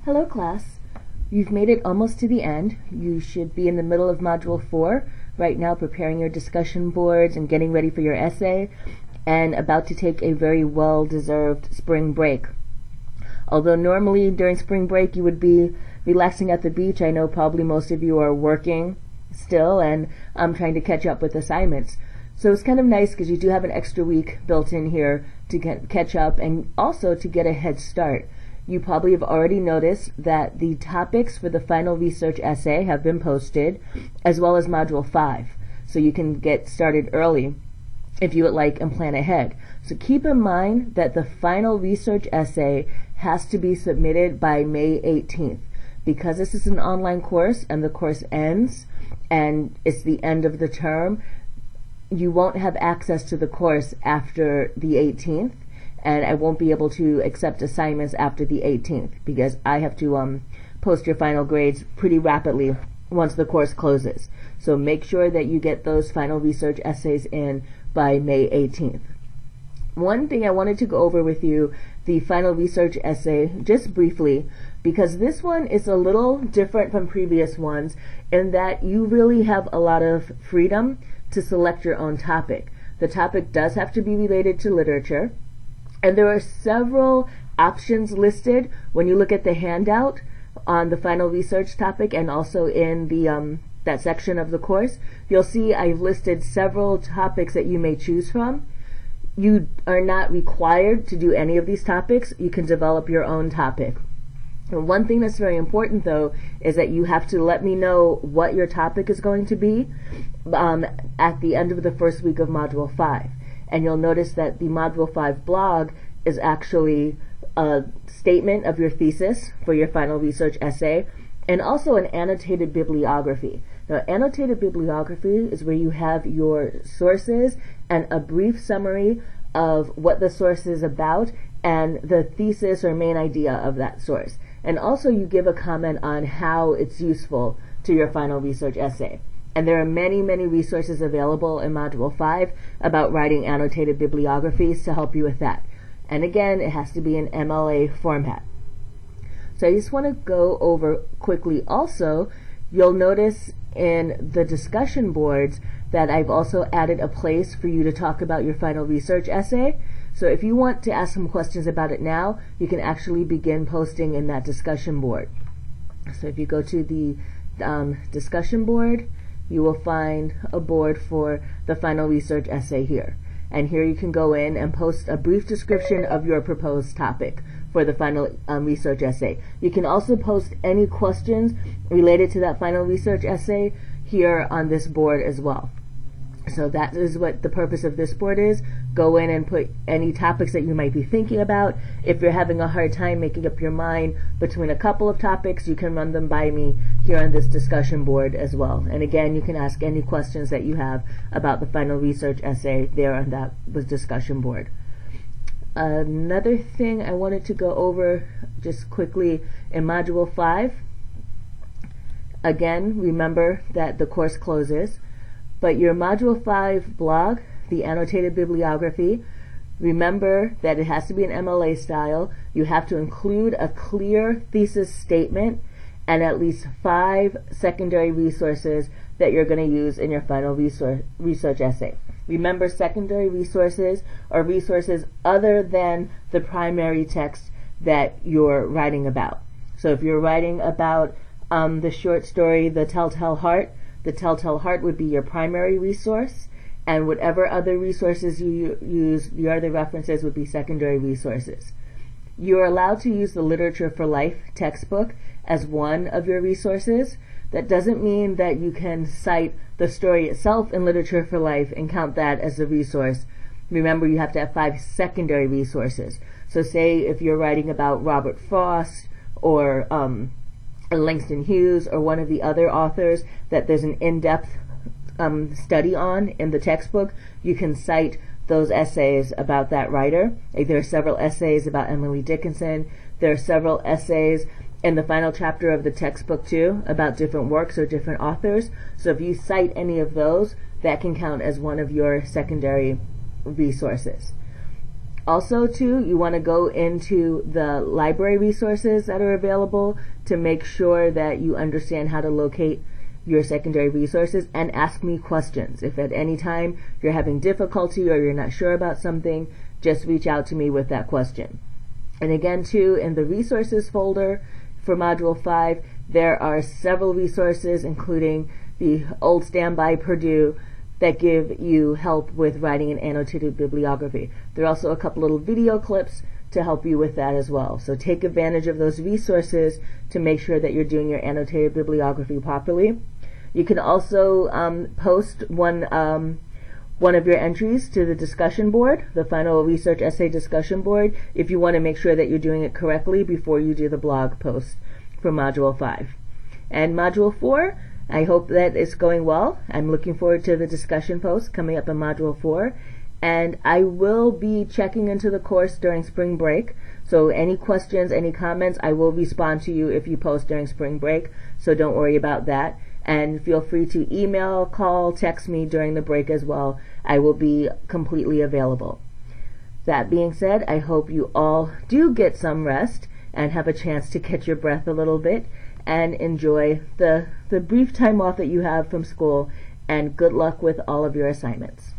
Hello class. You've made it almost to the end. You should be in the middle of Module 4 right now, preparing your discussion boards and getting ready for your essay, and about to take a very well-deserved spring break. Although normally during spring break you would be relaxing at the beach, I know probably most of you are working still, and I'm trying to catch up with assignments. So it's kind of nice because you do have an extra week built in here to catch up and also to get a head start. You probably have already noticed that the topics for the final research essay have been posted, as well as Module 5. So you can get started early if you would like and plan ahead. So keep in mind that the final research essay has to be submitted by May 18th. Because this is an online course and the course ends and it's the end of the term, you won't have access to the course after the 18th, and I won't be able to accept assignments after the 18th because I have to post your final grades pretty rapidly once the course closes. So make sure that you get those final research essays in by May 18th. One thing I wanted to go over with you, the final research essay, just briefly, because this one is a little different from previous ones in that you really have a lot of freedom to select your own topic. The topic does have to be related to literature, and there are several options listed when you look at the handout on the final research topic, and also in the that section of the course. You'll see I've listed several topics that you may choose from. You are not required to do any of these topics. You can develop your own topic. And one thing that's very important, though, is that you have to let me know what your topic is going to be at the end of the first week of Module 5. And you'll notice that the Module 5 blog is actually a statement of your thesis for your final research essay, and also an annotated bibliography. Now, annotated bibliography is where you have your sources and a brief summary of what the source is about and the thesis or main idea of that source. And also you give a comment on how it's useful to your final research essay. And there are many, many resources available in Module 5 about writing annotated bibliographies to help you with that. And again, it has to be in MLA format. So I just want to go over quickly also, you'll notice in the discussion boards that I've also added a place for you to talk about your final research essay. So if you want to ask some questions about it now, you can actually begin posting in that discussion board. So if you go to the discussion board, you will find a board for the final research essay here. And here you can go in and post a brief description of your proposed topic for the final research essay. You can also post any questions related to that final research essay here on this board as well. So that is what the purpose of this board is. Go in and put any topics that you might be thinking about. If you're having a hard time making up your mind between a couple of topics, you can run them by me here on this discussion board as well. And again, you can ask any questions that you have about the final research essay there on that discussion board. Another thing I wanted to go over just quickly in Module 5. Again, remember that the course closes. But your Module 5 blog, the annotated bibliography, remember that it has to be an MLA style. You have to include a clear thesis statement and at least 5 secondary resources that you're going to use in your final research essay. Remember, secondary resources are resources other than the primary text that you're writing about. So if you're writing about the short story, The Telltale Heart, The Telltale Heart would be your primary resource, and whatever other resources you use, the other references would be secondary resources. You are allowed to use the Literature for Life textbook as one of your resources. That doesn't mean that you can cite the story itself in Literature for Life and count that as a resource. Remember, you have to have 5 secondary resources. So say if you're writing about Robert Frost or Langston Hughes or one of the other authors that there's an in-depth study on in the textbook, you can cite those essays about that writer. There are several essays about Emily Dickinson. There are several essays in the final chapter of the textbook too about different works or different authors. So if you cite any of those, that can count as one of your secondary resources. Also, too, you want to go into the library resources that are available to make sure that you understand how to locate your secondary resources, and ask me questions. If at any time you're having difficulty or you're not sure about something, just reach out to me with that question. And again, too, in the resources folder for Module 5, there are several resources, including the Old Standby Purdue, that give you help with writing an annotated bibliography. There are also a couple little video clips to help you with that as well. So take advantage of those resources to make sure that you're doing your annotated bibliography properly. You can also post one of your entries to the discussion board, the final research essay discussion board, if you want to make sure that you're doing it correctly before you do the blog post for Module 5. And Module 4, I hope that it's going well. I'm looking forward to the discussion post coming up in Module 4. And I will be checking into the course during spring break. So any questions, any comments, I will respond to you if you post during spring break. So don't worry about that. And feel free to email, call, text me during the break as well. I will be completely available. That being said, I hope you all do get some rest and have a chance to catch your breath a little bit and enjoy the brief time off that you have from school, and good luck with all of your assignments.